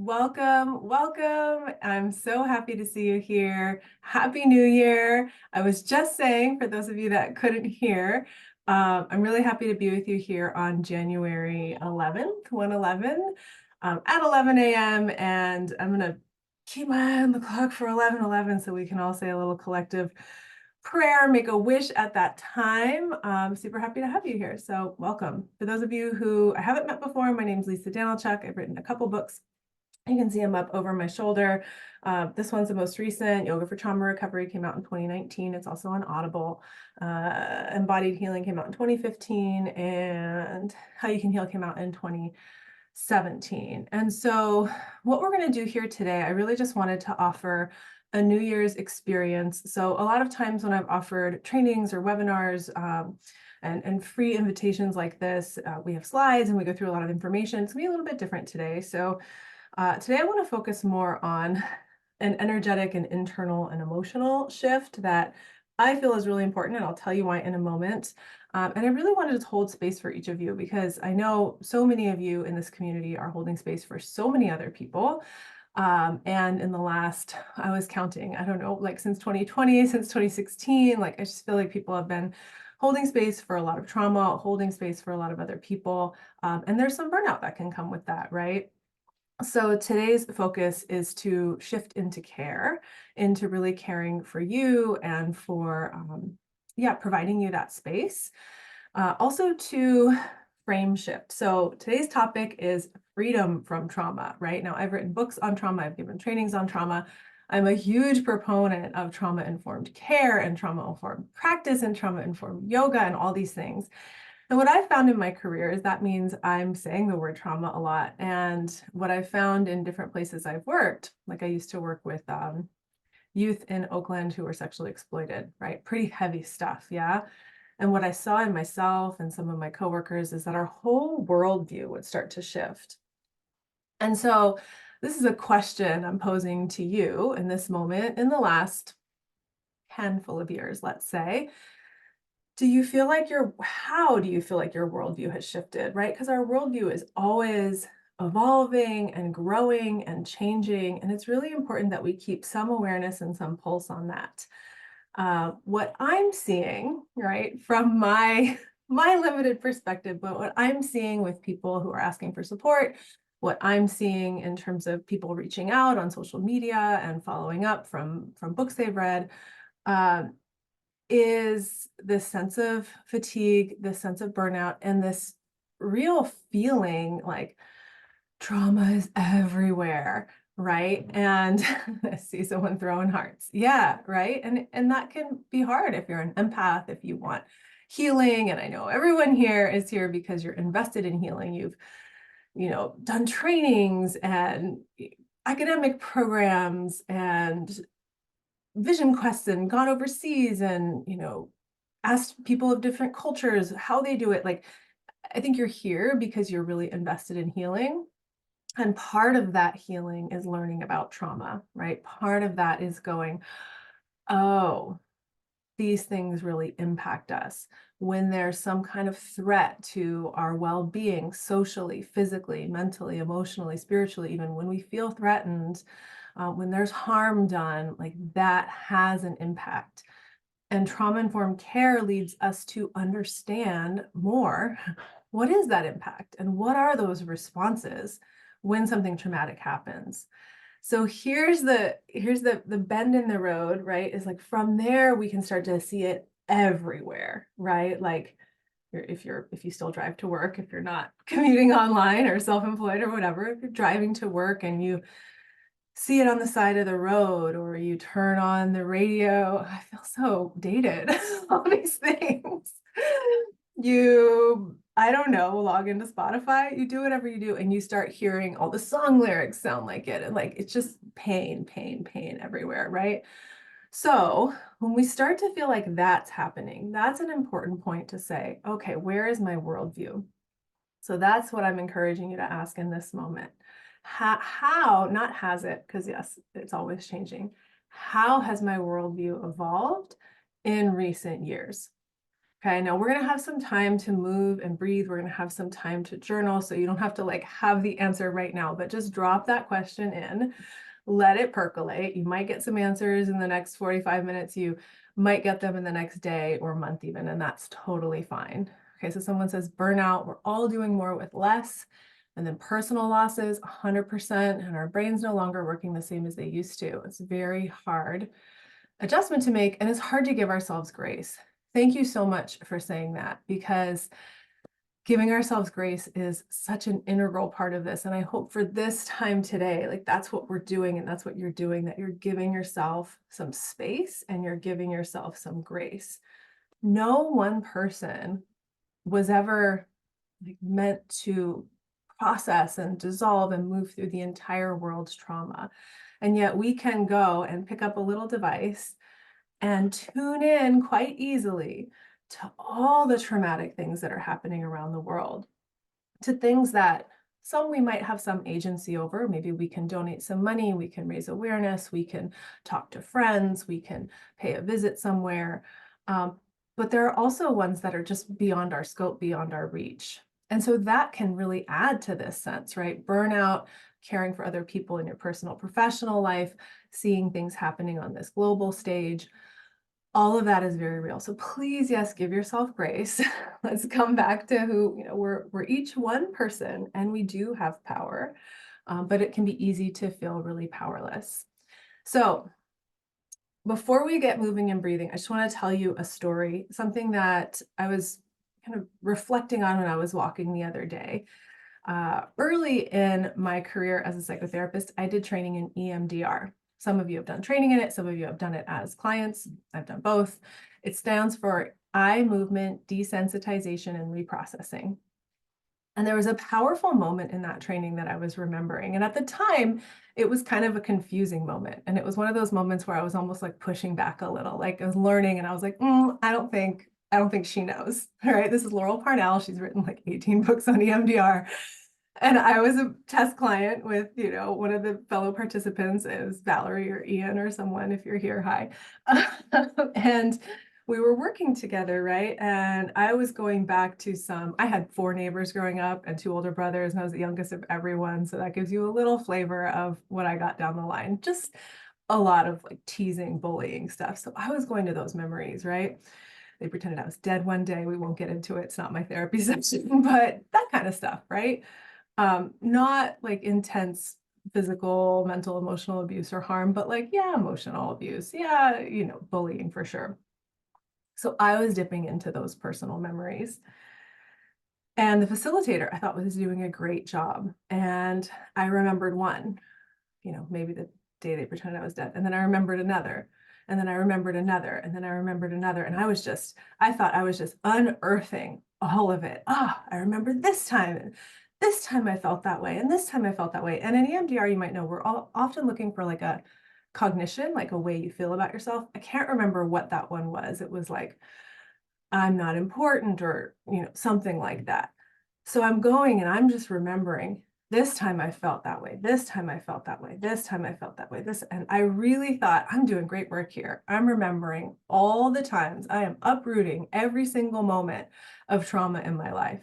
Welcome, welcome. I'm so happy to see you here. Happy New Year. I was just saying, for those of you that couldn't hear, I'm really happy to be with you here on January 11th, 111, at 11 a.m. And I'm going to keep my eye on the clock for 11:11 so we can all say a little collective prayer, make a wish at that time. Super happy to have you here. So welcome. For those of you who I haven't met before, my name is Lisa Danilchuk. I've written a couple books. You can see them up over my shoulder. This one's the most recent. Yoga for Trauma Recovery came out in 2019. It's also on Audible. Embodied Healing came out in 2015, and How You Can Heal came out in 2017. And so what we're going to do here today, I really just wanted to offer a New Year's experience. So a lot of times when I've offered trainings or webinars, and free invitations like this, we have slides and we go through a lot of information. It's going to be a little bit different today. So today I want to focus more on an energetic and internal and emotional shift that I feel is really important, and I'll tell you why in a moment. And I really wanted to hold space for each of you because I know so many of you in this community are holding space for so many other people. And in the last, I was counting, I don't know, like since 2020, since 2016, like I just feel like people have been holding space for a lot of trauma, holding space for a lot of other people. And there's some burnout that can come with that, right? So today's focus is to shift into care, into really caring for you and for, providing you that space. Also to frame shift. So today's topic is freedom from trauma, right? Now, I've written books on trauma. I've given trainings on trauma. I'm a huge proponent of trauma-informed care and trauma-informed practice and trauma-informed yoga and all these things. And what I found in my career is that means I'm saying the word trauma a lot. And what I found in different places I've worked, like I used to work with youth in Oakland who were sexually exploited, right? Pretty heavy stuff, yeah? And what I saw in myself and some of my coworkers is that our whole worldview would start to shift. And so this is a question I'm posing to you in this moment in the last handful of years, let's say. How do you feel like your worldview has shifted, right? Because our worldview is always evolving and growing and changing. And it's really important that we keep some awareness and some pulse on that. What I'm seeing, right, from my my limited perspective, but what I'm seeing with people who are asking for support, what I'm seeing in terms of people reaching out on social media and following up from books they've read, um, is this sense of fatigue, this sense of burnout, and this real feeling like trauma is everywhere, right? And I see someone throwing hearts. Yeah, right. And that can be hard if you're an empath, if you want healing. And I know everyone here is here because you're invested in healing. You've, done trainings and academic programs and vision quests and gone overseas and, asked people of different cultures how they do it. Like, I think you're here because you're really invested in healing. And part of that healing is learning about trauma, right? Part of that is going, oh, these things really impact us. When there's some kind of threat to our well-being, socially, physically, mentally, emotionally, spiritually, even when we feel threatened, when there's harm done, like that has an impact. And trauma-informed care leads us to understand more what is that impact and what are those responses when something traumatic happens. So here's the bend in the road, right? Is like from there we can start to see it everywhere, right? Like if you still drive to work, if you're not commuting online or self-employed or whatever, if you're driving to work and you see it on the side of the road or you turn on the radio. I feel so dated. All these things. I don't know, log into Spotify, you do whatever you do, and you start hearing all the song lyrics sound like it. And like, it's just pain, pain, pain everywhere, right? So when we start to feel like that's happening, that's an important point to say, okay, where is my worldview? So that's what I'm encouraging you to ask in this moment. How, not has it, because yes, it's always changing. How has my worldview evolved in recent years? Okay, now we're gonna have some time to move and breathe. We're gonna have some time to journal, so you don't have to like have the answer right now, but just drop that question in, let it percolate. You might get some answers in the next 45 minutes. You might get them in the next day or month even, and that's totally fine. Okay, so someone says burnout, we're all doing more with less. And then personal losses, 100%, and our brain's no longer working the same as they used to. It's very hard adjustment to make, and it's hard to give ourselves grace. Thank you so much for saying that, because giving ourselves grace is such an integral part of this. And I hope for this time today, like that's what we're doing and that's what you're doing, that you're giving yourself some space and you're giving yourself some grace. No one person was ever like meant to process and dissolve and move through the entire world's trauma. And yet we can go and pick up a little device and tune in quite easily to all the traumatic things that are happening around the world, to things that some we might have some agency over. Maybe we can donate some money, we can raise awareness, we can talk to friends, we can pay a visit somewhere. But there are also ones that are just beyond our scope, beyond our reach. And so that can really add to this sense, right? Burnout, caring for other people in your personal, professional life, seeing things happening on this global stage. All of that is very real. So please, yes, give yourself grace. Let's come back to who, we're each one person and we do have power, but it can be easy to feel really powerless. So before we get moving and breathing, I just want to tell you a story, something that I was kind of reflecting on when I was walking the other day. Early in my career as a psychotherapist, I did training in EMDR. Some of you have done training in it. Some of you have done it as clients. I've done both. It stands for eye movement desensitization and reprocessing. And there was a powerful moment in that training that I was remembering. And at the time, it was kind of a confusing moment. And it was one of those moments where I was almost like pushing back a little, like I was learning and I was like, I don't think she knows. All right. This is Laurel Parnell. She's written like 18 books on EMDR. And I was a test client with, one of the fellow participants is Valerie or Ian or someone, if you're here, hi. And we were working together, right? And I was going back to I had 4 neighbors growing up and 2 older brothers, and I was the youngest of everyone. So that gives you a little flavor of what I got down the line. Just a lot of like teasing, bullying stuff. So I was going to those memories, right? They pretended I was dead one day. We won't get into it. It's not my therapy session, but that kind of stuff, right? Not like intense physical, mental, emotional abuse or harm, but like, yeah, emotional abuse. Yeah, bullying for sure. So I was dipping into those personal memories. And the facilitator, I thought, was doing a great job. And I remembered one, maybe the day they pretended I was dead. And then I remembered another. And then I remembered another. And then I remembered another. And I thought I was just unearthing all of it. I remember this time. And this time I felt that way. And this time I felt that way. And in EMDR, you might know, we're all often looking for like a cognition, like a way you feel about yourself. I can't remember what that one was. It was like, I'm not important or, something like that. So I'm going and I'm just remembering this time I felt that way. This time I felt that way. This time I felt that way. And I really thought I'm doing great work here. I'm remembering all the times I am uprooting every single moment of trauma in my life.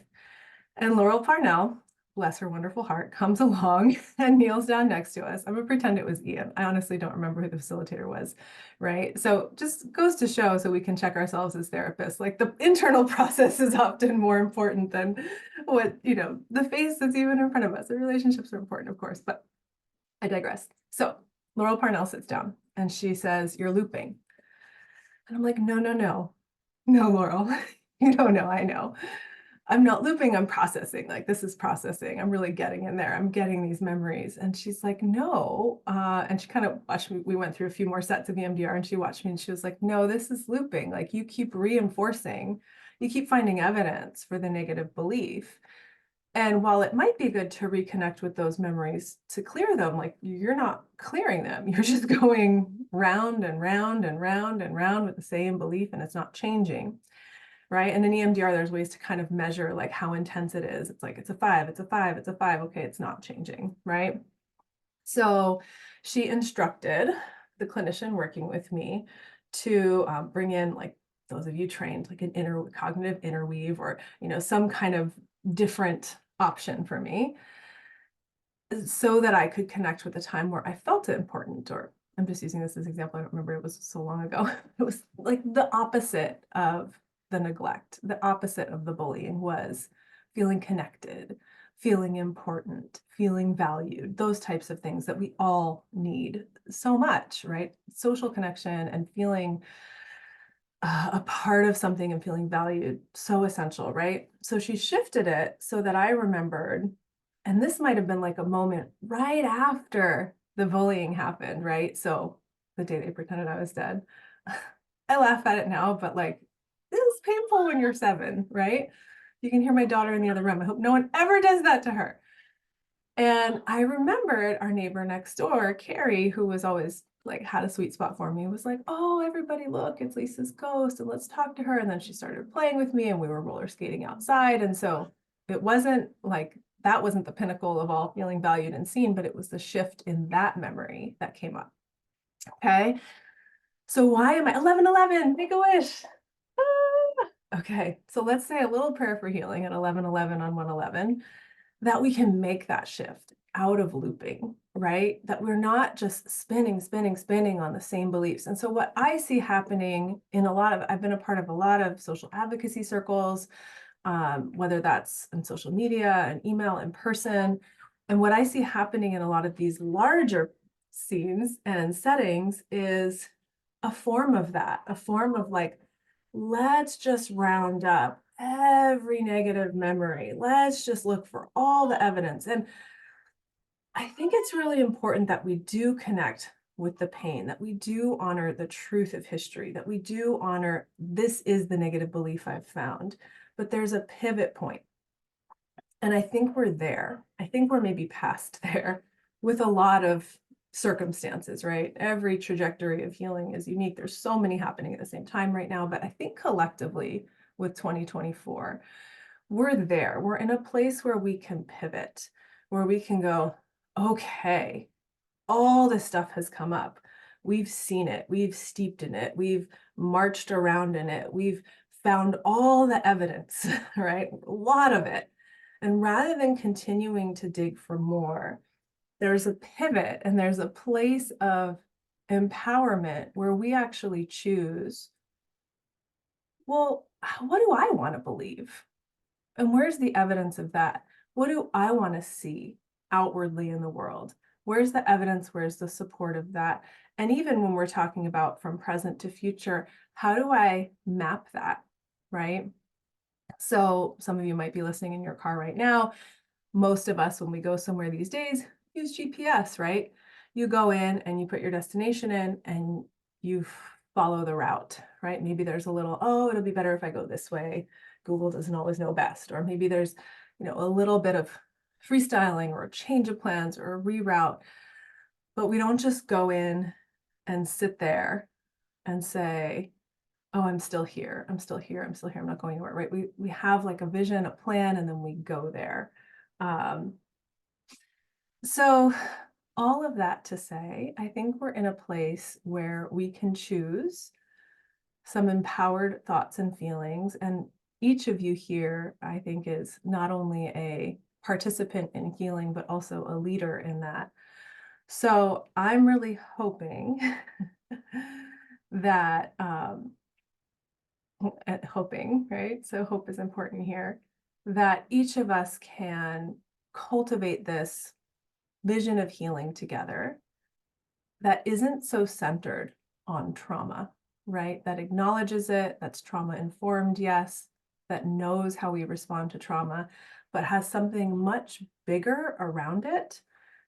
And Laurel Parnell, bless her wonderful heart, comes along and kneels down next to us. I'm gonna pretend it was Ian. I honestly don't remember who the facilitator was, right? So just goes to show, so we can check ourselves as therapists, like the internal process is often more important than what, the face that's even in front of us. The relationships are important, of course, but I digress. So Laurel Parnell sits down and she says, "You're looping." And I'm like, no, Laurel, you don't know, I know. I'm not looping, I'm processing. Like, this is processing. I'm really getting in there. I'm getting these memories. And she's like, no. And she kind of watched me. We went through a few more sets of EMDR and she watched me and she was like, no, this is looping. Like, you keep reinforcing, you keep finding evidence for the negative belief. And while it might be good to reconnect with those memories to clear them, like you're not clearing them. You're just going round and round and round and round with the same belief and it's not changing. Right. And in EMDR, there's ways to kind of measure like how intense it is. It's like, it's a 5, it's a 5, it's a 5. Okay, it's not changing. Right. So she instructed the clinician working with me to bring in like those of you trained, like an cognitive interweave, or, some kind of different option for me, so that I could connect with a time where I felt it important. Or I'm just using this as an example. I don't remember, it was so long ago. It was like the opposite of the neglect, the opposite of the bullying was feeling connected, feeling important, feeling valued, those types of things that we all need so much, right? Social connection and feeling a part of something and feeling valued, so essential, right? So she shifted it so that I remembered, and this might have been like a moment right after the bullying happened, right? So the day they pretended I was dead. I laugh at it now, but like, this is painful when you're 7, right? You can hear my daughter in the other room. I hope no one ever does that to her. And I remembered our neighbor next door, Carrie, who was always like had a sweet spot for me, was like, "Oh, everybody look, it's Lisa's ghost, and let's talk to her." And then she started playing with me, and we were roller skating outside. And so it wasn't like that wasn't the pinnacle of all feeling valued and seen, but it was the shift in that memory that came up. Okay. So why am I 11:11? Make a wish. Ah! Okay. So let's say a little prayer for healing at 11:11 on 111, that we can make that shift out of looping, right? That we're not just spinning, spinning, spinning on the same beliefs. And so what I see happening in I've been a part of a lot of social advocacy circles, whether that's in social media and email, in person. And what I see happening in a lot of these larger scenes and settings is a form of that, a form of like, let's just round up every negative memory. Let's just look for all the evidence. And I think it's really important that we do connect with the pain, that we do honor the truth of history, that we do honor this is the negative belief I've found. But there's a pivot point. And I think we're there. I think we're maybe past there with a lot of circumstances, right? Every trajectory of healing is unique. There's so many happening at the same time right now. But I think collectively with 2024, we're there. We're in a place where we can pivot, where we can go, okay, all this stuff has come up. We've seen it. We've steeped in it. We've marched around in it. We've found all the evidence, right? A lot of it. And rather than continuing to dig for more, there's a pivot and there's a place of empowerment where we actually choose, well, what do I want to believe? And where's the evidence of that? What do I want to see outwardly in the world? Where's the evidence? Where's the support of that? And even when we're talking about from present to future, how do I map that, right? So some of you might be listening in your car right now. Most of us, when we go somewhere these days, use GPS, right? You go in and you put your destination in and you follow the route, right? Maybe there's a little, oh, it'll be better if I go this way. Google doesn't always know best. Or maybe there's, a little bit of freestyling or a change of plans or a reroute. But we don't just go in and sit there and say, oh, I'm still here. I'm still here. I'm still here. I'm not going anywhere, right? We have like a vision, a plan, and then we go there. So all of that to say, I think we're in a place where we can choose some empowered thoughts and feelings. And each of you here, I think, is not only a participant in healing, but also a leader in that. So I'm really hoping that, right? So hope is important here, that each of us can cultivate this vision of healing together that isn't so centered on trauma, right? That acknowledges it, that's trauma informed, yes, that knows how we respond to trauma, but has something much bigger around it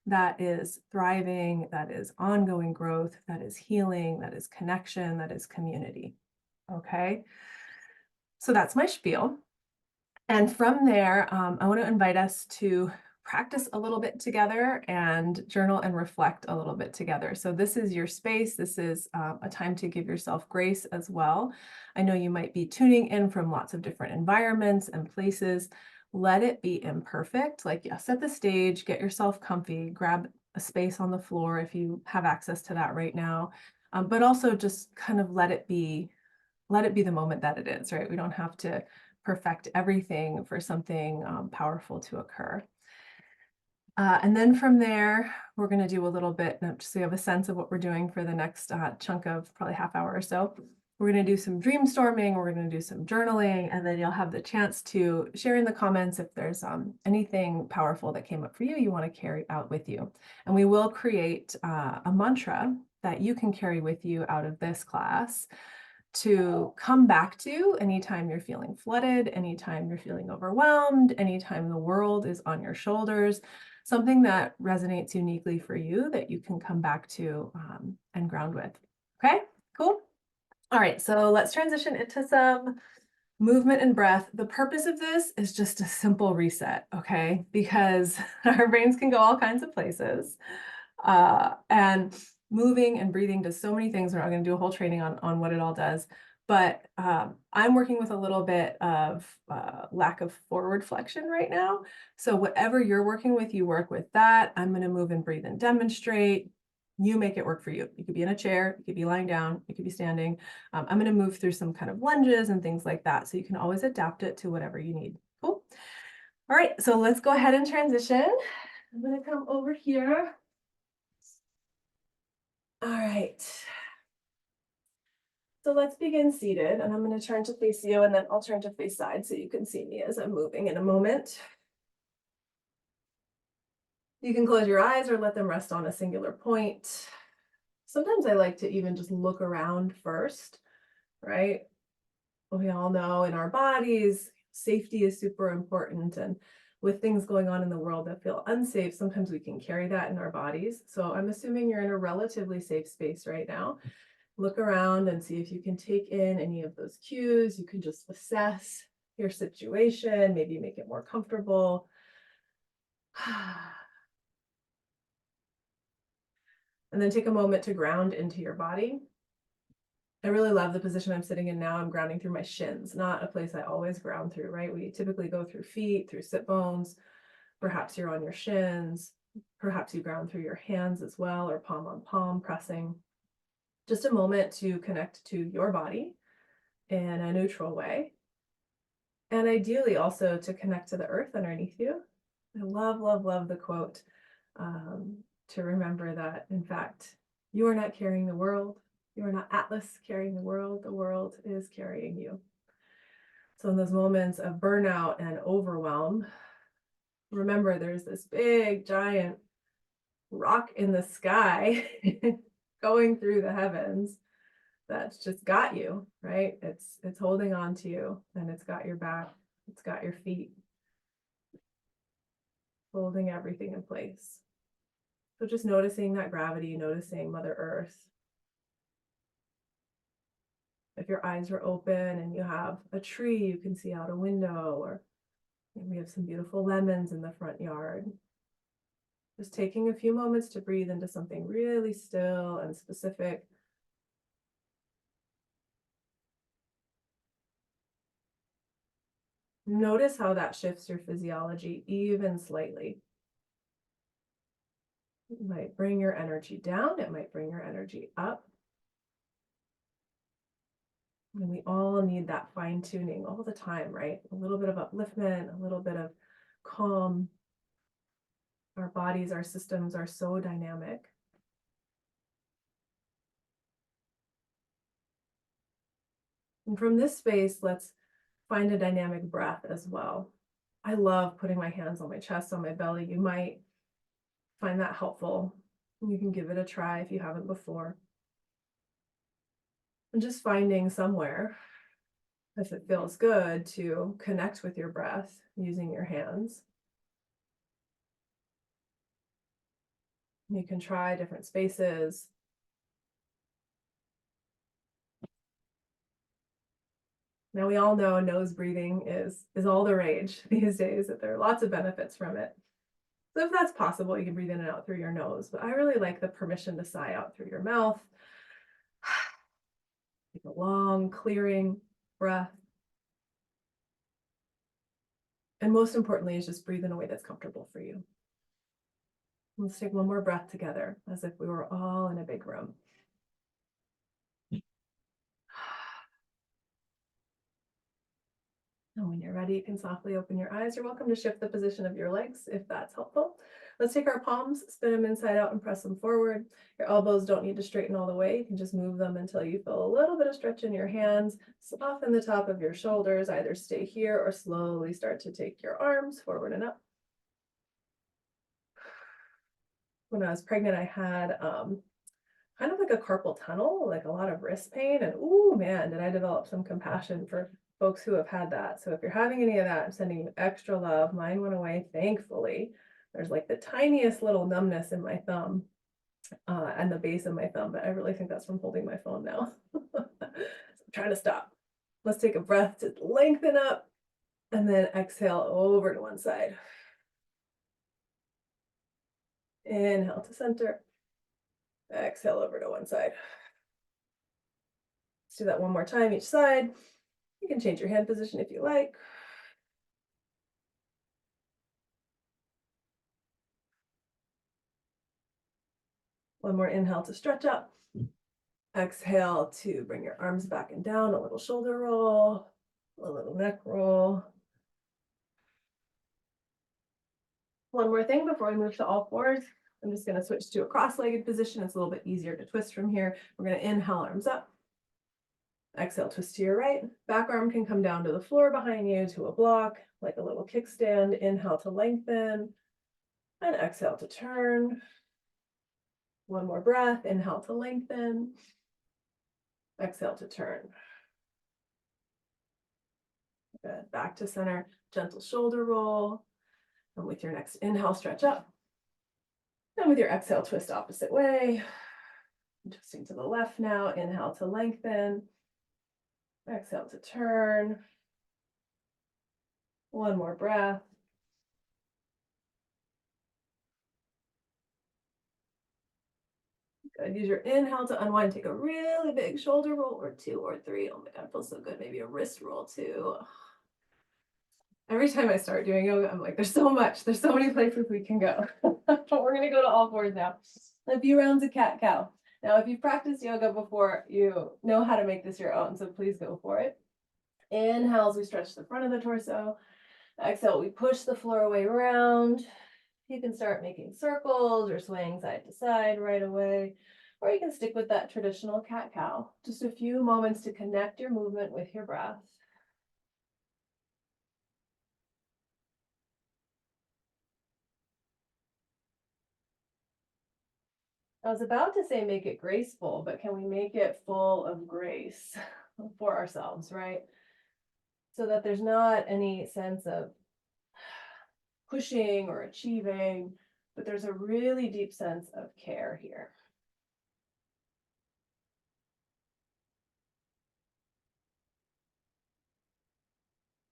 that is thriving, that is ongoing growth, that is healing, that is connection, that is community. Okay. So that's my spiel. And from there, I want to invite us to practice a little bit together and journal and reflect a little bit together. So this is your space. This is a time to give yourself grace as well. I know you might be tuning in from lots of different environments and places. Let it be imperfect. Like, yeah, set the stage, get yourself comfy, grab a space on the floor if you have access to that right now. But also just kind of let it be let it be the moment that it is, right? We don't have to perfect everything for something powerful to occur. And then from there, we're going to do a little bit, just so you have a sense of what we're doing for the next chunk of probably half hour or so. We're going to do some dream storming, we're going to do some journaling, and then you'll have the chance to share in the comments if there's anything powerful that came up for you, you want to carry out with you. And we will create a mantra that you can carry with you out of this class to come back to anytime you're feeling flooded, anytime you're feeling overwhelmed, anytime the world is on your shoulders, something that resonates uniquely for you that you can come back to and ground with. Okay, cool. All right, so let's transition into some movement and breath. The purpose of this is just a simple reset, okay? Because our brains can go all kinds of places. And moving and breathing does so many things. We're not going to do a whole training on what it all does. But I'm working with a little bit of lack of forward flexion right now. So whatever you're working with, you work with that. I'm going to move and breathe and demonstrate. You make it work for you. You could be in a chair, you could be lying down, you could be standing. I'm going to move through some kind of lunges and things like that. So you can always adapt it to whatever you need. Cool. All right, so let's go ahead and transition. I'm going to come over here. All right. So let's begin seated, and I'm going to turn to face you, and then I'll turn to face side so you can see me as I'm moving in a moment. You can close your eyes or let them rest on a singular point. Sometimes I like to even just look around first, right? We all know in our bodies, safety is super important. And with things going on in the world that feel unsafe, sometimes we can carry that in our bodies. So I'm assuming you're in a relatively safe space right now. Look around and see if you can take in any of those cues. You can just assess your situation, maybe make it more comfortable. And then take a moment to ground into your body. I really love the position I'm sitting in now. I'm grounding through my shins, not a place I always ground through, right? We typically go through feet, through sit bones. Perhaps you're on your shins. Perhaps you ground through your hands as well, or palm on palm pressing. Just a moment to connect to your body in a neutral way. And ideally also to connect to the earth underneath you. I love, love, love the quote to remember that, in fact, you are not carrying the world. You are not Atlas carrying the world is carrying you. So in those moments of burnout and overwhelm, remember there's this big, giant rock in the sky going through the heavens that's just got you, right? It's holding on to you, and it's got your back, it's got your feet, holding everything in place. So just noticing that gravity, noticing Mother Earth. If your eyes are open and you have a tree you can see out a window, or we have some beautiful lemons in the front yard. Just taking a few moments to breathe into something really still and specific. Notice how that shifts your physiology even slightly. It might bring your energy down, it might bring your energy up. And we all need that fine tuning all the time, right? A little bit of upliftment, a little bit of calm. Our bodies, our systems are so dynamic. And from this space, let's find a dynamic breath as well. I love putting my hands on my chest, on my belly. You might find that helpful. You can give it a try if you haven't before. And just finding somewhere, if it feels good, to connect with your breath using your hands. You can try different spaces. Now we all know nose breathing is all the rage these days, that there are lots of benefits from it. So if that's possible, you can breathe in and out through your nose, but I really like the permission to sigh out through your mouth. Take a long, clearing breath. And most importantly is just breathe in a way that's comfortable for you. Let's take one more breath together, as if we were all in a big room. And when you're ready, you can softly open your eyes. You're welcome to shift the position of your legs if that's helpful. Let's take our palms, spin them inside out and press them forward. Your elbows don't need to straighten all the way. You can just move them until you feel a little bit of stretch in your hands. Soften the top of your shoulders, either stay here or slowly start to take your arms forward and up. When I was pregnant, I had kind of like a carpal tunnel, like a lot of wrist pain. And oh man, did I develop some compassion for folks who have had that. So if you're having any of that, I'm sending you extra love. Mine went away, thankfully. There's like the tiniest little numbness in my thumb and the base of my thumb, but I really think that's from holding my phone now. So I'm trying to stop. Let's take a breath to lengthen up and then exhale over to one side. Inhale to center. Exhale over to one side. Let's do that one more time each side. You can change your hand position if you like. One more inhale to stretch up. Exhale to bring your arms back and down, a little shoulder roll, a little neck roll. One more thing before we move to all fours. I'm just going to switch to a cross-legged position. It's a little bit easier to twist from here. We're going to inhale, arms up. Exhale, twist to your right. Back arm can come down to the floor behind you to a block, like a little kickstand. Inhale to lengthen and exhale to turn. One more breath. Inhale to lengthen. Exhale to turn. Good. Back to center, gentle shoulder roll. And with your next inhale, stretch up. And with your exhale, twist opposite way. Twisting to the left now. Inhale to lengthen. Exhale to turn. One more breath. Good. Use your inhale to unwind. Take a really big shoulder roll or two or three. Oh my God, feels so good. Maybe a wrist roll too. Every time I start doing yoga, I'm like, there's so much. There's so many places we can go. But we're going to go to all fours now. A few rounds of cat-cow. Now, if you've practiced yoga before, you know how to make this your own. So please go for it. Inhale as we stretch the front of the torso. Exhale, we push the floor away round. You can start making circles or swaying side to side right away, or you can stick with that traditional cat-cow. Just a few moments to connect your movement with your breath. I was about to say make it graceful, but can we make it full of grace for ourselves, right? So that there's not any sense of pushing or achieving, but there's a really deep sense of care here.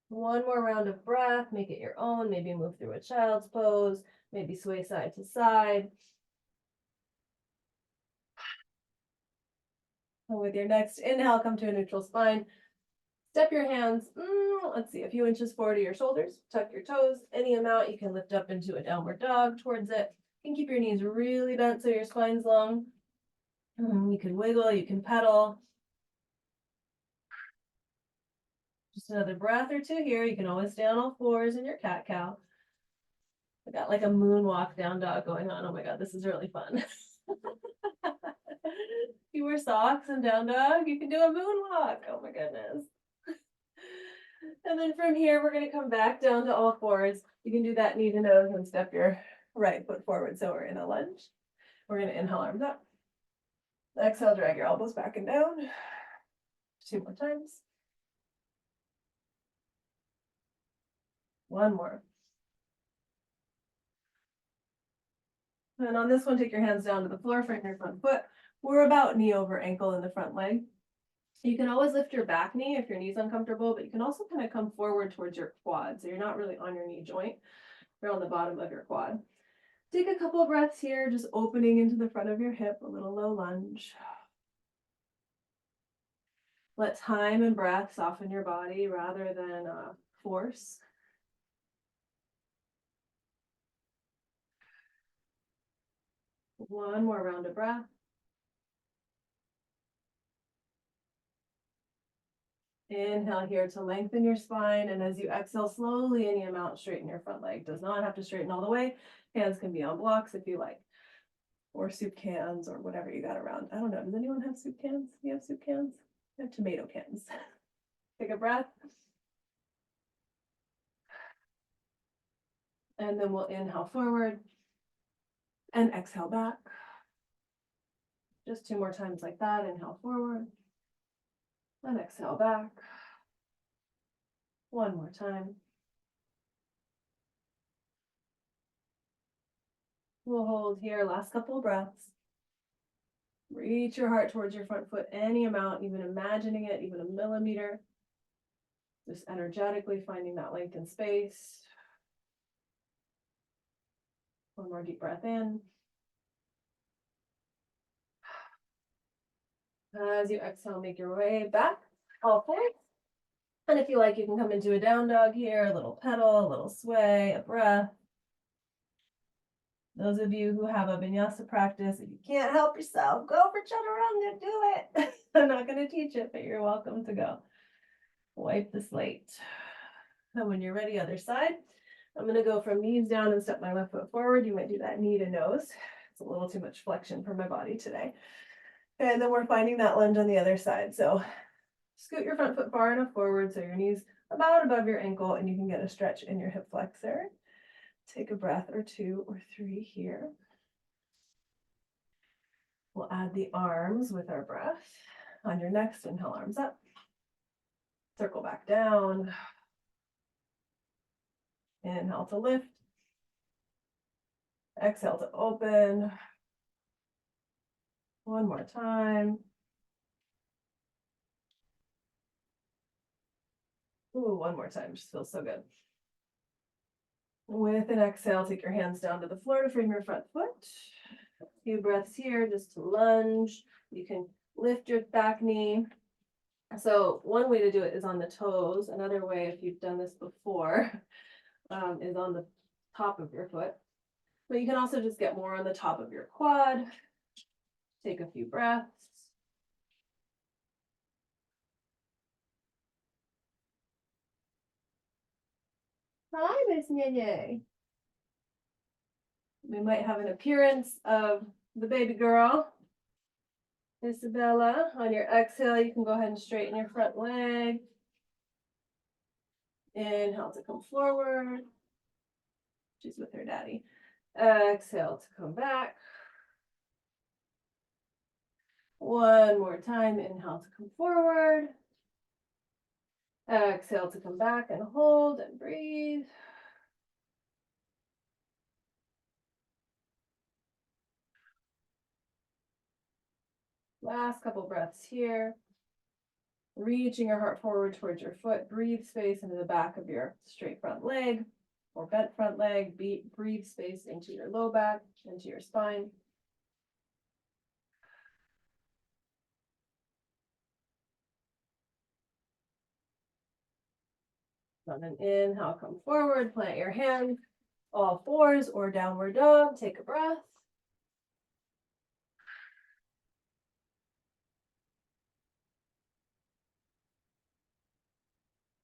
One more round of breath, make it your own, maybe move through a child's pose, maybe sway side to side. And with your next inhale, come to a neutral spine. Step your hands, let's see, a few inches forward to your shoulders. Tuck your toes, any amount. You can lift up into a downward dog towards it. You can keep your knees really bent so your spine's long. You can wiggle, you can pedal. Just another breath or two here. You can always stay on all fours in your cat-cow. I got like a moonwalk down dog going on. Oh my God, this is really fun. You wear socks and down dog, you can do a moonwalk. Oh my goodness. And then from here, we're going to come back down to all fours. You can do that knee to nose and step your right foot forward. So we're in a lunge. We're going to inhale, arms up. Exhale, drag your elbows back and down. Two more times. One more. And on this one, take your hands down to the floor, front your front foot. We're about knee over ankle in the front leg. You can always lift your back knee if your knee's uncomfortable, but you can also kind of come forward towards your quad. So you're not really on your knee joint. You're on the bottom of your quad. Take a couple of breaths here, just opening into the front of your hip, a little low lunge. Let time and breath soften your body rather than force. One more round of breath. Inhale here to lengthen your spine, and as you exhale slowly, any amount, straighten your front leg. Does not have to straighten all the way. Hands can be on blocks if you like, or soup cans or whatever you got around. I don't know. Does anyone have soup cans? You have soup cans? I have tomato cans. Take a breath. And then we'll inhale forward and exhale back. Just 2 more times like that. Inhale forward and exhale back. 1 more time. We'll hold here, last couple of breaths. Reach your heart towards your front foot, any amount, even imagining it, even a millimeter. Just energetically finding that length in space. 1 more deep breath in. As you exhale, make your way back, all fours. And if you like, you can come into a down dog here, a little pedal, a little sway, a breath. Those of you who have a vinyasa practice, if you can't help yourself, go for chaturanga, do it. I'm not going to teach it, but you're welcome to go. Wipe the slate. And when you're ready, other side. I'm going to go from knees down and step my left foot forward. You might do that knee to nose. It's a little too much flexion for my body today. And then we're finding that lunge on the other side. So scoot your front foot far enough forward so your knees about above your ankle and you can get a stretch in your hip flexor. Take a breath or 2 or 3 here. We'll add the arms with our breath. On your next inhale, arms up. Circle back down. Inhale to lift. Exhale to open. 1 more time. Ooh, 1 more time. Just feels so good. With an exhale, take your hands down to the floor to frame your front foot. A few breaths here just to lunge. You can lift your back knee. So one way to do it is on the toes. Another way, if you've done this before, is on the top of your foot. But you can also just get more on the top of your quad. Take a few breaths. Hi, Miss Nye. We might have an appearance of the baby girl. Isabella, on your exhale, you can go ahead and straighten your front leg. Inhale to come forward. She's with her daddy. Exhale to come back. 1 more time. Inhale to come forward. Exhale to come back and hold and breathe. Last couple breaths here. Reaching your heart forward towards your foot. Breathe space into the back of your straight front leg or bent front leg. Breathe space into your low back, into your spine. On an inhale, come forward, plant your hands, all fours or downward dog. Take a breath.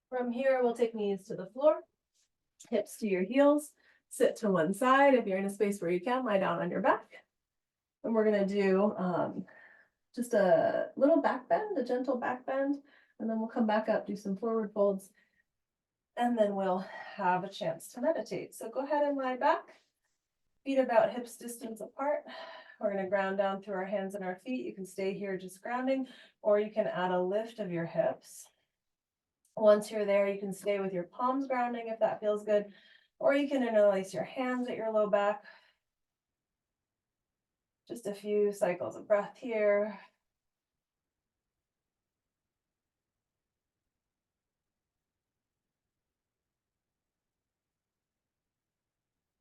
From here, we'll take knees to the floor, hips to your heels, sit to one side. If you're in a space where you can, lie down on your back. And we're going to do just a little back bend, a gentle back bend, and then we'll come back up, do some forward folds, and then we'll have a chance to meditate. So go ahead and lie back, feet about hips distance apart. We're going to ground down through our hands and our feet. You can stay here just grounding, or you can add a lift of your hips. Once you're there, you can stay with your palms grounding if that feels good, or you can interlace your hands at your low back. Just a few cycles of breath here.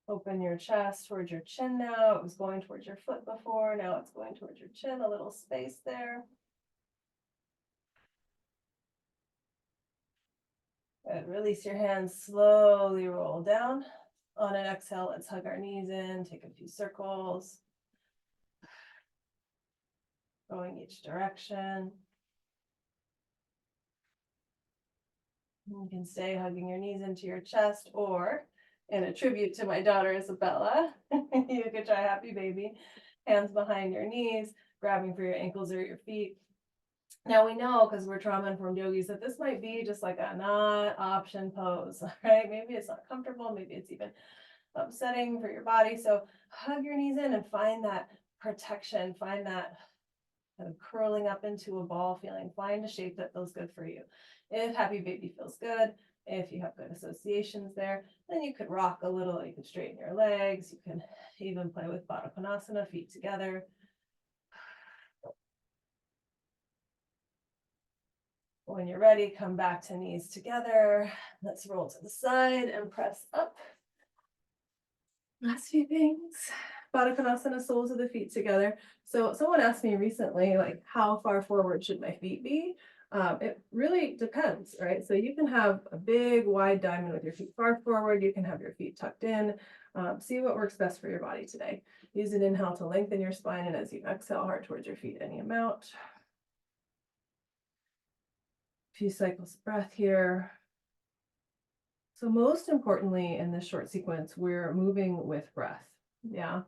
Open your chest towards your chin now. It was going towards your foot before. Now it's going towards your chin, a little space there. Good. Release your hands, slowly roll down. On an exhale, let's hug our knees in, take a few circles. Going each direction. You can stay hugging your knees into your chest, or in a tribute to my daughter Isabella, you could try happy baby. Hands behind your knees, grabbing for your ankles or your feet. Now we know, because we're trauma-informed yogis, that this might be just like a not option pose, right? Maybe it's not comfortable, maybe it's even upsetting for your body. So hug your knees in and find that protection, find that kind of curling up into a ball feeling. Find a shape that feels good for you. If happy baby feels good, if you have good associations there, then you could rock a little. You can straighten your legs. You can even play with Baddha Konasana, feet together. When you're ready, come back to knees together. Let's roll to the side and press up. Last few things. Baddha Konasana, soles of the feet together. So someone asked me recently, like, how far forward should my feet be? It really depends, right? So you can have a big wide diamond with your feet far forward. You can have your feet tucked in. See what works best for your body today. Use an inhale to lengthen your spine, and as you exhale, heart towards your feet, any amount. A few cycles of breath here. So most importantly, in this short sequence, we're moving with breath. Yeah.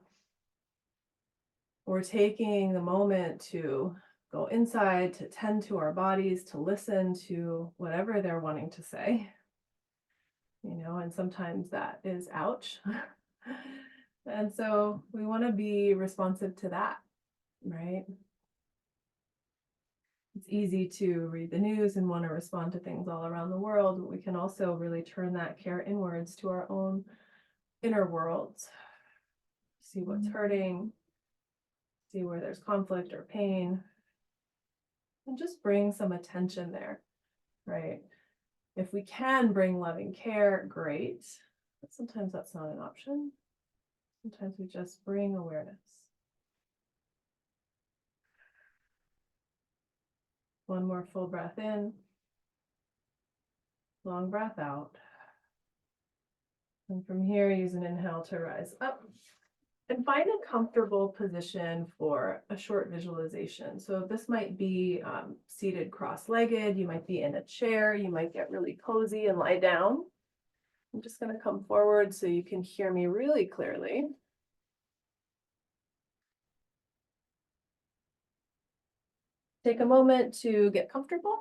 We're taking the moment to go inside, to tend to our bodies, to listen to whatever they're wanting to say, and sometimes that is ouch. And so we want to be responsive to that, right? It's easy to read the news and want to respond to things all around the world, but we can also really turn that care inwards to our own inner worlds. See what's hurting, see where there's conflict or pain, and just bring some attention there, right? If we can bring loving care, great. But sometimes that's not an option. Sometimes we just bring awareness. One more full breath in. Long breath out. And from here, use an inhale to rise up. And find a comfortable position for a short visualization. So this might be seated cross-legged. You might be in a chair. You might get really cozy and lie down. I'm just going to come forward so you can hear me really clearly. Take a moment to get comfortable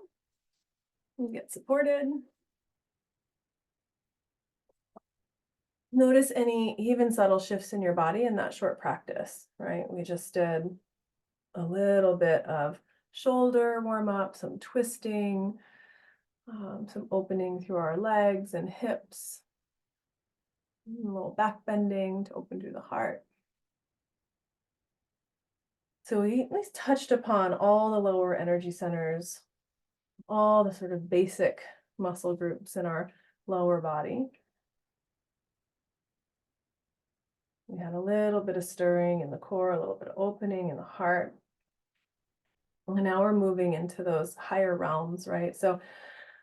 and get supported. Notice any even subtle shifts in your body in that short practice, right? We just did a little bit of shoulder warm up, some twisting, some opening through our legs and hips, a little back bending to open through the heart. So we at least touched upon all the lower energy centers, all the sort of basic muscle groups in our lower body. We had a little bit of stirring in the core, a little bit of opening in the heart. And now we're moving into those higher realms, right? So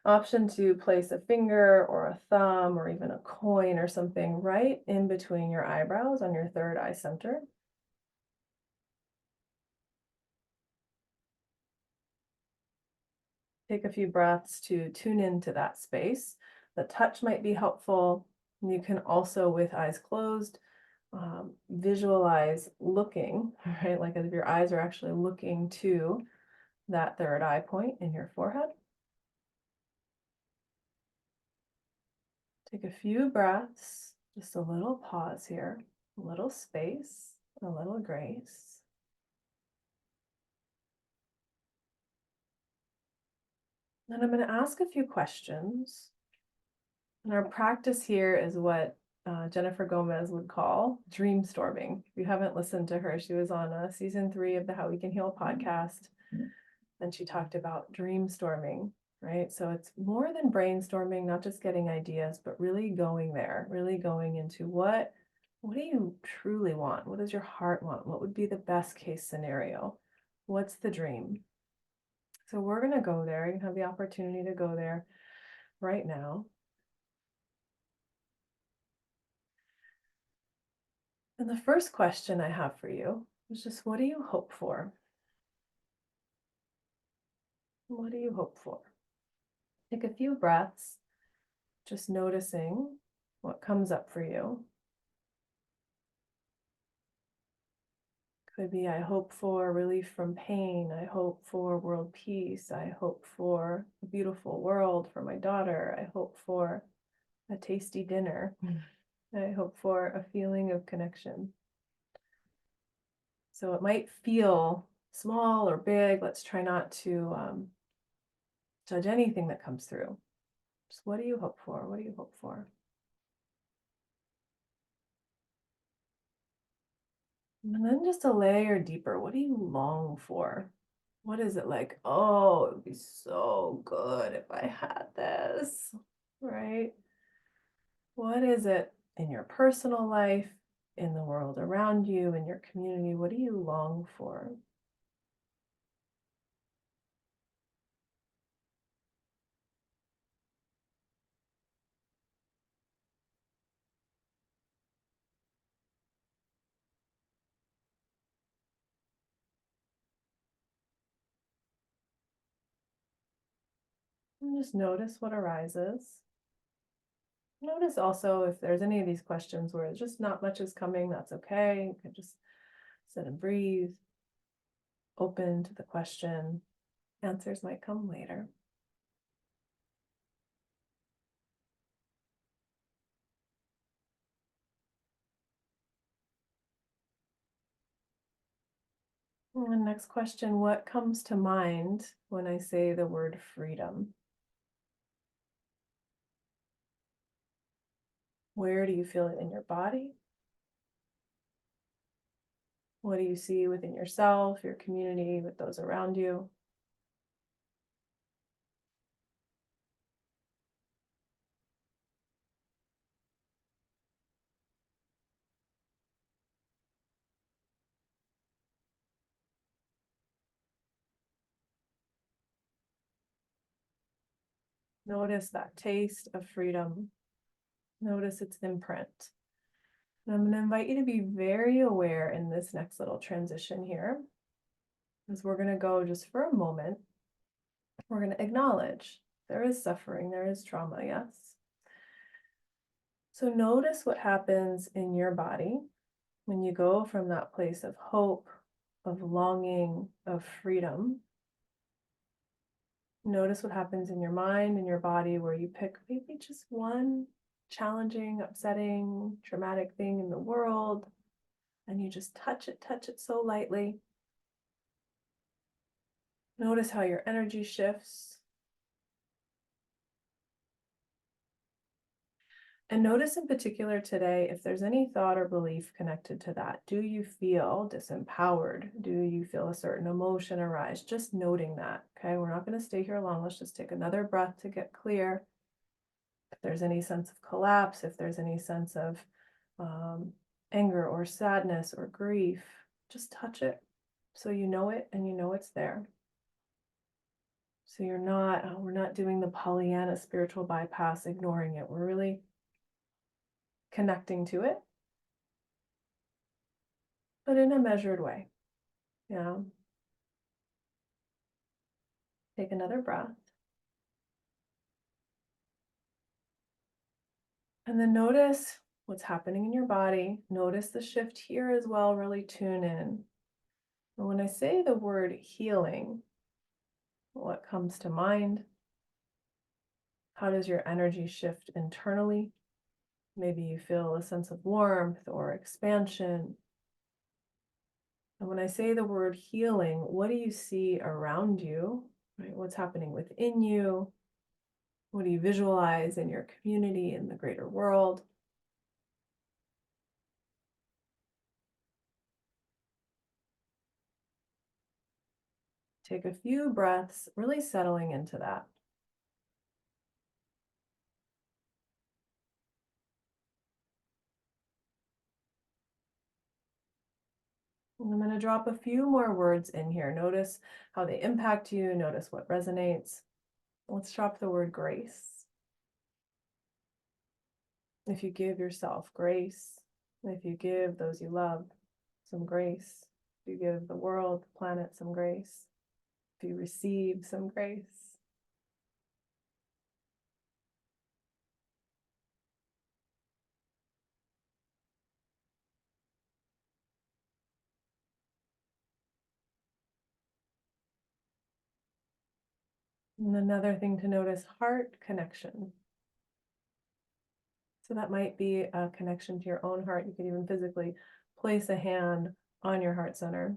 option to place a finger or a thumb or even a coin or something right in between your eyebrows on your third eye center. Take a few breaths to tune into that space. The touch might be helpful. You can also, with eyes closed, visualize looking, right? Like as if your eyes are actually looking to that third eye point in your forehead. Take a few breaths, just a little pause here, a little space, a little grace. And I'm going to ask a few questions. And our practice here is what Jennifer Gomez would call dream storming. If you haven't listened to her, she was on season 3 of the How We Can Heal podcast. And she talked about dream storming, right? So it's more than brainstorming, not just getting ideas, but really going there, really going into what do you truly want? What does your heart want? What would be the best case scenario? What's the dream? So we're going to go there. You have the opportunity to go there right now. And the first question I have for you is just, what do you hope for? What do you hope for? Take a few breaths Just noticing what comes up for you. Could be, I hope for relief from pain. I hope for world peace. I hope for a beautiful world for my daughter. I hope for a tasty dinner. I hope for a feeling of connection. So it might feel small or big. Let's try not to judge anything that comes through. Just what do you hope for? What do you hope for? And then just a layer deeper, what do you long for? What is it like? Oh, it would be so good if I had this, right? What is it in your personal life, in the world around you, in your community? What do you long for? And just notice what arises. Notice also if there's any of these questions where just not much is coming, that's okay. You can just sit and breathe, open to the question. Answers might come later. And next question, what comes to mind when I say the word freedom? Where do you feel it in your body? What do you see within yourself, your community, with those around you? Notice that taste of freedom. Notice its imprint. And I'm going to invite you to be very aware in this next little transition here, as we're going to go just for a moment. We're going to acknowledge there is suffering, there is trauma, yes. So notice what happens in your body when you go from that place of hope, of longing, of freedom. Notice what happens in your mind and your body where you pick maybe just one challenging, upsetting, traumatic thing in the world, and you just touch it so lightly. Notice how your energy shifts. And notice in particular today, if there's any thought or belief connected to that. Do you feel disempowered? Do you feel a certain emotion arise? Just noting that, okay? We're not going to stay here long. Let's just take another breath to get clear. If there's any sense of collapse, if there's any sense of anger or sadness or grief, just touch it so you know it and you know it's there. So you're not, we're not doing the Pollyanna spiritual bypass, ignoring it. We're really connecting to it, but in a measured way. Yeah. Take another breath. And then notice what's happening in your body. Notice the shift here as well. Really tune in. And when I say the word healing, what comes to mind? How does your energy shift internally? Maybe you feel a sense of warmth or expansion. And when I say the word healing, what do you see around you? Right? What's happening within you? What do you visualize in your community, in the greater world? Take a few breaths, really settling into that. And I'm going to drop a few more words in here. Notice how they impact you. Notice what resonates. Let's drop the word grace. If you give yourself grace, if you give those you love some grace, if you give the world, the planet some grace, if you receive some grace, And another thing to notice, heart connection. So that might be a connection to your own heart. You could even physically place a hand on your heart center.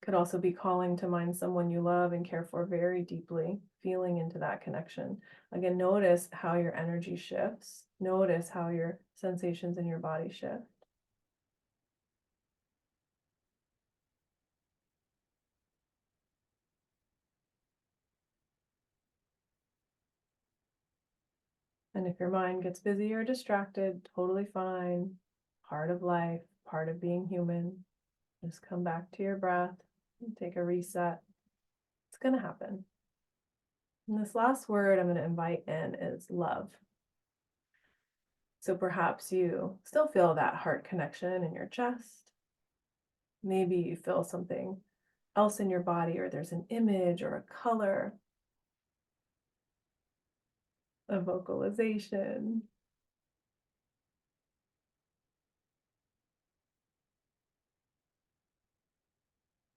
Could also be calling to mind someone you love and care for very deeply, feeling into that connection. Again, notice how your energy shifts. Notice how your sensations in your body shift. And if your mind gets busy or distracted, totally fine. Part of life, part of being human. Just come back to your breath and take a reset. It's going to happen. And this last word I'm going to invite in is love. So perhaps you still feel that heart connection in your chest. Maybe you feel something else in your body, or there's an image or a color, a vocalization.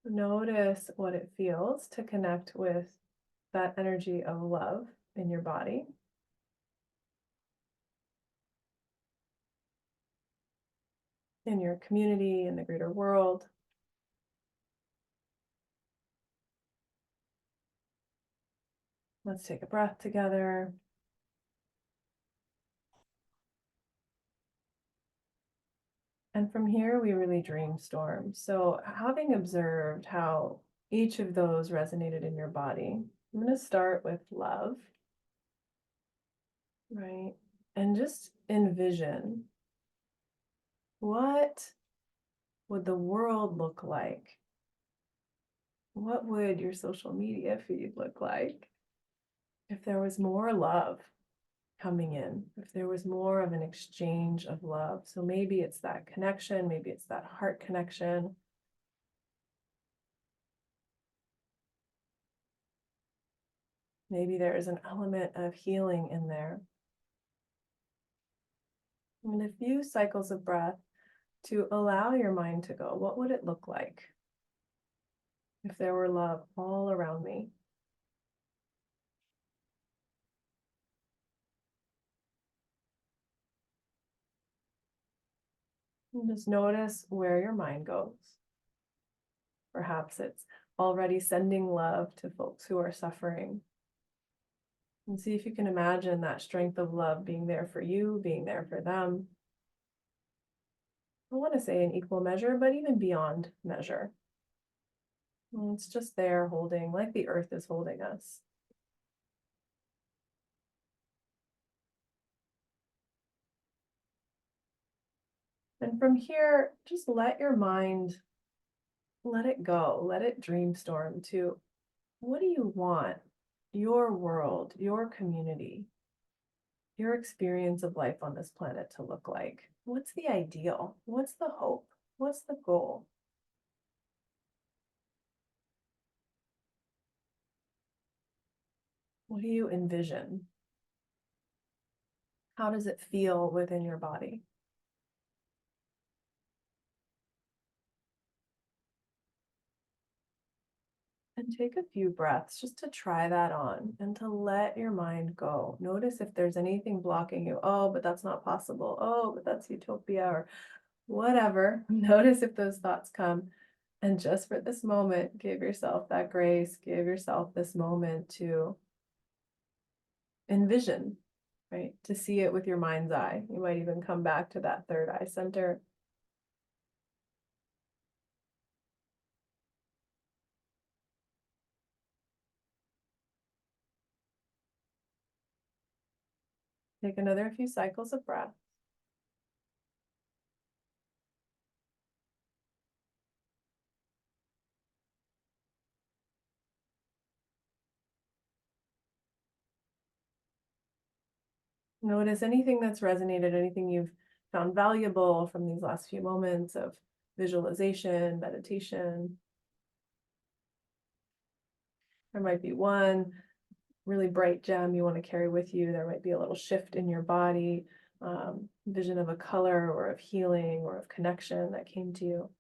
Notice what it feels to connect with that energy of love in your body. In your community, in the greater world. Let's take a breath together. And from here, we really dreamstorm. So having observed how each of those resonated in your body, I'm going to start with love, right? And just envision, what would the world look like? What would your social media feed look like if there was more love coming in, if there was more of an exchange of love? So maybe it's that connection, maybe it's that heart connection. Maybe there is an element of healing in there. And a few cycles of breath to allow your mind to go, what would it look like if there were love all around me? And just notice where your mind goes. Perhaps it's already sending love to folks who are suffering. And see if you can imagine that strength of love being there for you, being there for them. I want to say in equal measure, but even beyond measure. And it's just there holding, like the earth is holding us. And from here, just let your mind, let it go, let it dreamstorm to, what do you want your world, your community, your experience of life on this planet to look like? What's the ideal? What's the hope? What's the goal? What do you envision? How does it feel within your body? And take a few breaths just to try that on and to let your mind go. Notice if there's anything blocking you. Oh, but that's not possible. Oh, but that's utopia or whatever. Notice if those thoughts come. And just for this moment, give yourself that grace. Give yourself this moment to envision, right? To see it with your mind's eye. You might even come back to that third eye center. Take another few cycles of breath. Notice anything that's resonated, anything you've found valuable from these last few moments of visualization, meditation. There might be one really bright gem you want to carry with you. There might be a little shift in your body, vision of a color or of healing or of connection that came to you.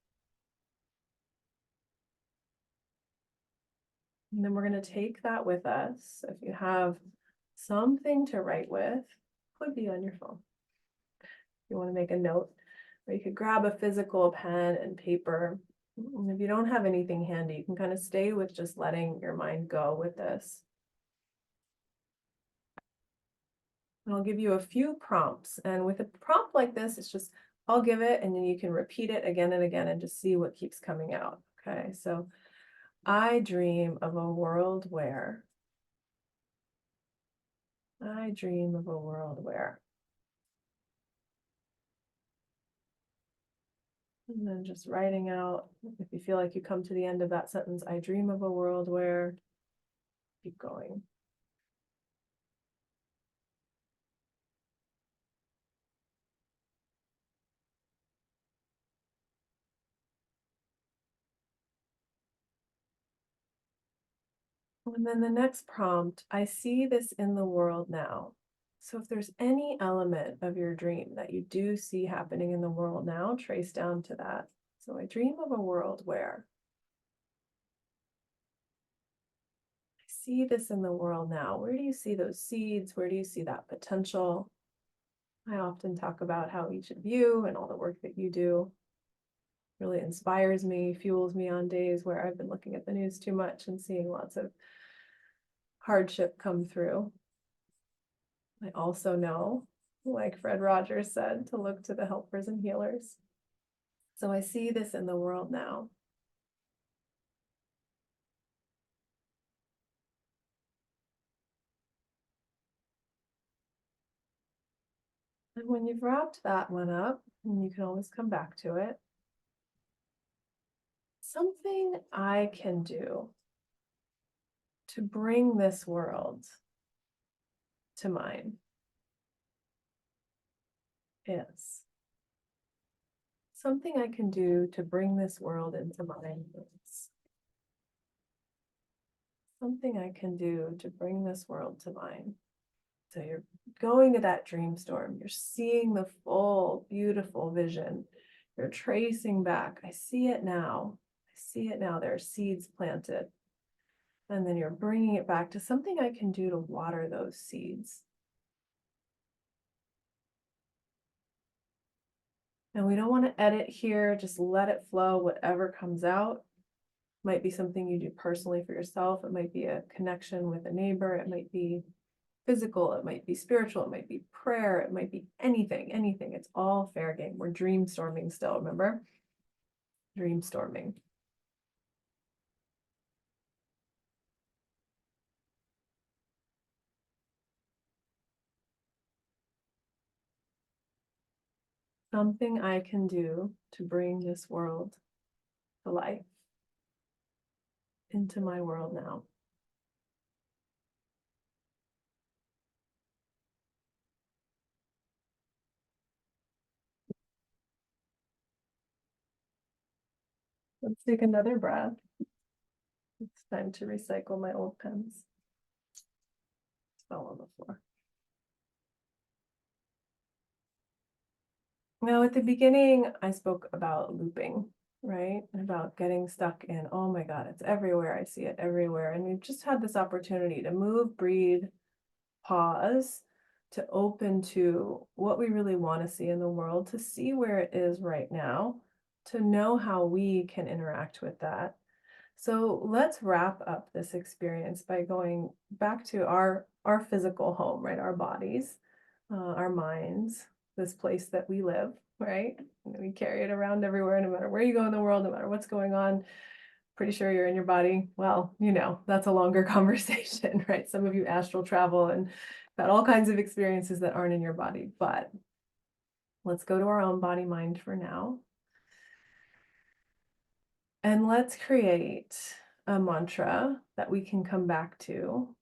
And then we're going to take that with us. If you have something to write with, could be on your phone. You want to make a note, or you could grab a physical pen and paper. And if you don't have anything handy, you can kind of stay with just letting your mind go with this. And I'll give you a few prompts. And with a prompt like this, it's just, I'll give it and then you can repeat it again and again and just see what keeps coming out. Okay, so I dream of a world where. I dream of a world where. And then just writing out, if you feel like you come to the end of that sentence, I dream of a world where, keep going. And then the next prompt, I see this in the world now. So if there's any element of your dream that you do see happening in the world now, trace down to that. So I dream of a world where. I see this in the world now. Where do you see those seeds? Where do you see that potential? I often talk about how each of you and all the work that you do really inspires me, fuels me on days where I've been looking at the news too much and seeing lots of hardship come through. I also know, like Fred Rogers said, to look to the helpers and healers. So I see this in the world now. And when you've wrapped that one up, and you can always come back to it, something I can do to bring this world to mine is. Something I can do to bring this world into mine is. Something I can do to bring this world to mine. So you're going to that dream storm, you're seeing the full, beautiful vision. You're tracing back. I see it now. I see it now. There are seeds planted. And then you're bringing it back to something I can do to water those seeds. And we don't want to edit here, just let it flow, whatever comes out. Might be something you do personally for yourself. It might be a connection with a neighbor. It might be physical, it might be spiritual, it might be prayer, it might be anything. It's all fair game. We're dream storming still, remember? Dream storming. Something I can do to bring this world to life into my world now. Let's take another breath. It's time to recycle my old pens. Fell on the floor. Now, at the beginning, I spoke about looping, right? About getting stuck in, oh my God, it's everywhere. I see it everywhere. And we've just had this opportunity to move, breathe, pause, to open to what we really want to see in the world, to see where it is right now, to know how we can interact with that. So let's wrap up this experience by going back to our physical home, right? Our bodies, our minds, this place that we live, right? We carry it around everywhere, no matter where you go in the world, no matter what's going on. Pretty sure you're in your body. Well, that's a longer conversation, right? Some of you astral travel and got all kinds of experiences that aren't in your body, but let's go to our own body mind for now. And let's create a mantra that we can come back to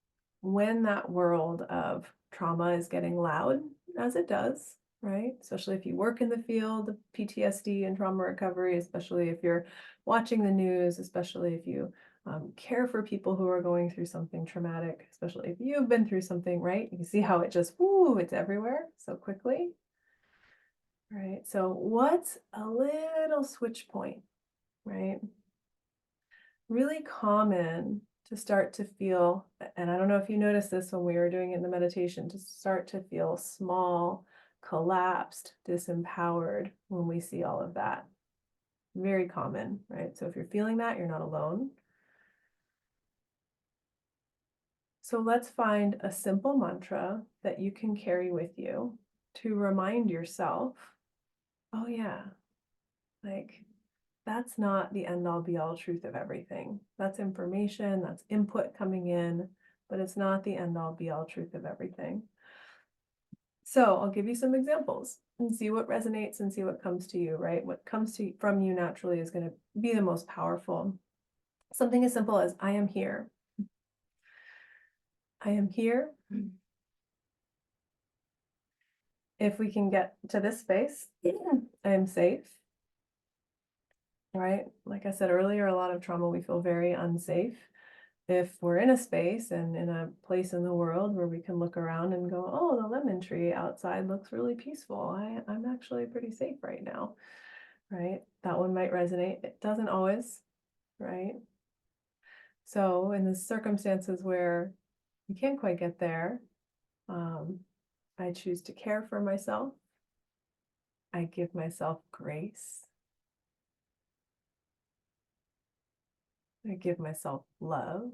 when that world of trauma is getting loud, as it does, right? Especially if you work in the field of PTSD and trauma recovery, especially if you're watching the news, especially if you care for people who are going through something traumatic, especially if you've been through something, right? You can see how it just, it's everywhere so quickly, right? So what's a little switch point, right? Really common to start to feel, and I don't know if you noticed this when we were doing it in the meditation, to start to feel small, collapsed, disempowered when we see all of that. Very common, right? So if you're feeling that, you're not alone. So let's find a simple mantra that you can carry with you to remind yourself, oh yeah, like that's not the end all be all truth of everything. That's information, that's input coming in, but it's not the end all be all truth of everything. So I'll give you some examples and see what resonates and see what comes to you, right? What comes to from you naturally is going to be the most powerful. Something as simple as I am here. I am here. If we can get to this space, I am safe. Right? Like I said earlier, a lot of trauma, we feel very unsafe. If we're in a space and in a place in the world where we can look around and go, oh, the lemon tree outside looks really peaceful. I'm actually pretty safe right now, right? That one might resonate. It doesn't always, right? So in the circumstances where you can't quite get there, I choose to care for myself. I give myself grace. I give myself love.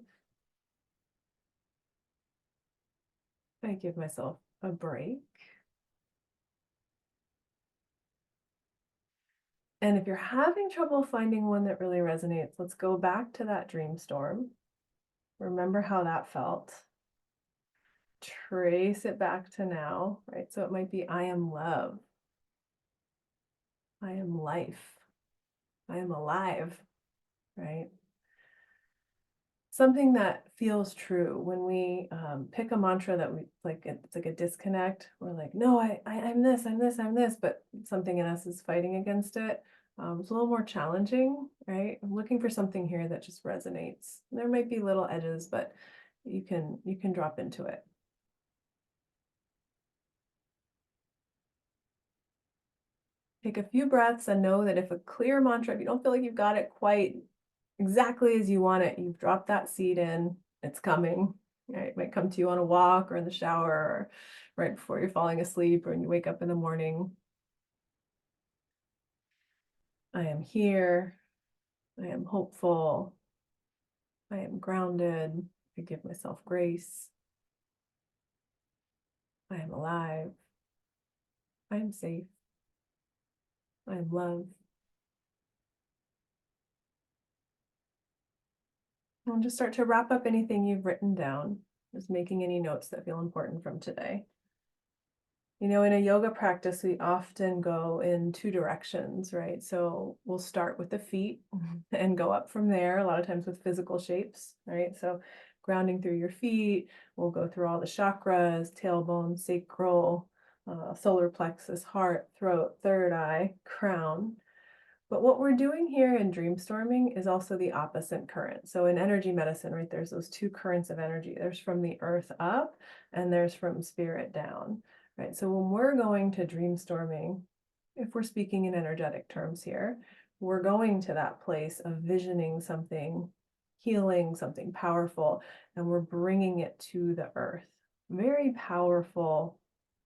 I give myself a break. And if you're having trouble finding one that really resonates, let's go back to that dream storm. Remember how that felt. Trace it back to now, right? So it might be I am love. I am life. I am alive, right? Something that feels true when we pick a mantra that we like, it's like a disconnect. We're like, no, I'm this, I'm this, I'm this, but something in us is fighting against it. It's a little more challenging, right? I'm looking for something here that just resonates. There might be little edges, but you can drop into it. Take a few breaths and know that if a clear mantra, if you don't feel like you've got it quite exactly as you want it, you've dropped that seed in, it's coming. Right? It might come to you on a walk or in the shower or right before you're falling asleep or when you wake up in the morning. I am here. I am hopeful. I am grounded. I give myself grace. I am alive. I am safe. I am loved. And just start to wrap up anything you've written down, just making any notes that feel important from today. You know, in a yoga practice, we often go in two directions, right? So we'll start with the feet and go up from there, a lot of times with physical shapes, right? So grounding through your feet, we'll go through all the chakras, tailbone, sacral, solar plexus, heart, throat, third eye, crown. But what we're doing here in dream storming is also the opposite current. So in energy medicine, right, there's those two currents of energy. There's from the earth up and there's from spirit down. Right. So when we're going to dream storming, if we're speaking in energetic terms here, we're going to that place of visioning something, healing something powerful, and we're bringing it to the earth. Very powerful,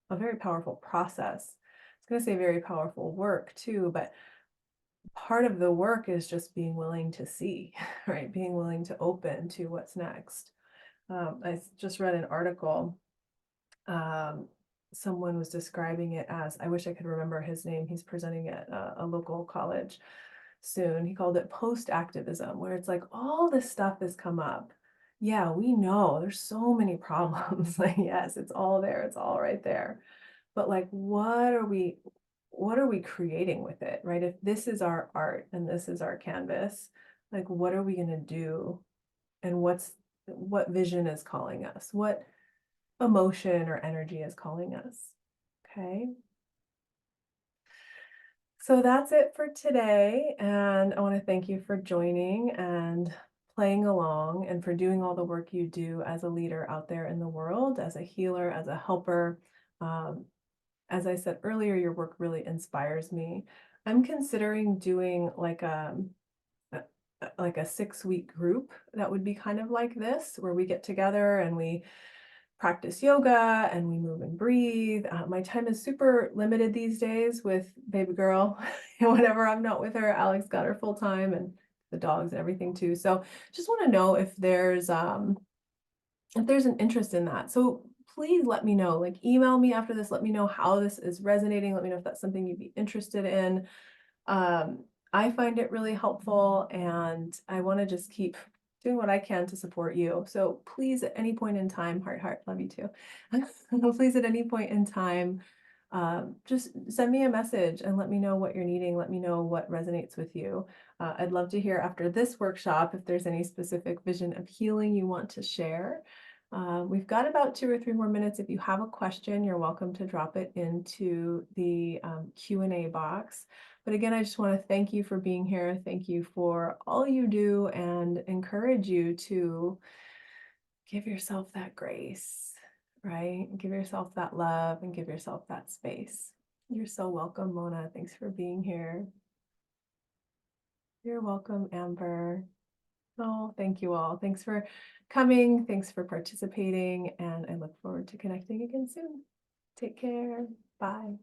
a very powerful process. I was going to say very powerful work too, but part of the work is just being willing to see, right? Being willing to open to what's next. I just read an article. Someone was describing it as, I wish I could remember his name. He's presenting at a local college soon. He called it post-activism, where it's like all this stuff has come up. Yeah, we know there's so many problems. Like, yes, it's all there. It's all right there. But like, what are we creating with it, right? If this is our art and this is our canvas, like, what are we going to do? And what vision is calling us? What emotion or energy is calling us? Okay. So that's it for today. And I want to thank you for joining and playing along and for doing all the work you do as a leader out there in the world, as a healer, as a helper. As I said earlier, your work really inspires me. I'm considering doing like like a 6-week group that would be kind of like this, where we get together and we practice yoga and we move and breathe. My time is super limited these days with baby girl. And whenever I'm not with her, Alex got her full time and the dogs and everything too. So just want to know if there's an interest in that. So please let me know, like email me after this, let me know how this is resonating. Let me know if that's something you'd be interested in. I find it really helpful and I want to just keep doing what I can to support you. So please, at any point in time, heart, love you too. Please, at any point in time, just send me a message and let me know what you're needing. Let me know what resonates with you. I'd love to hear after this workshop if there's any specific vision of healing you want to share. We've got about 2 or 3 more minutes. If you have a question, you're welcome to drop it into the Q&A box. But again, I just want to thank you for being here. Thank you for all you do and encourage you to give yourself that grace, right? Give yourself that love and give yourself that space. You're so welcome, Mona. Thanks for being here. You're welcome, Amber. Oh, thank you all. Thanks for coming. Thanks for participating. And I look forward to connecting again soon. Take care. Bye.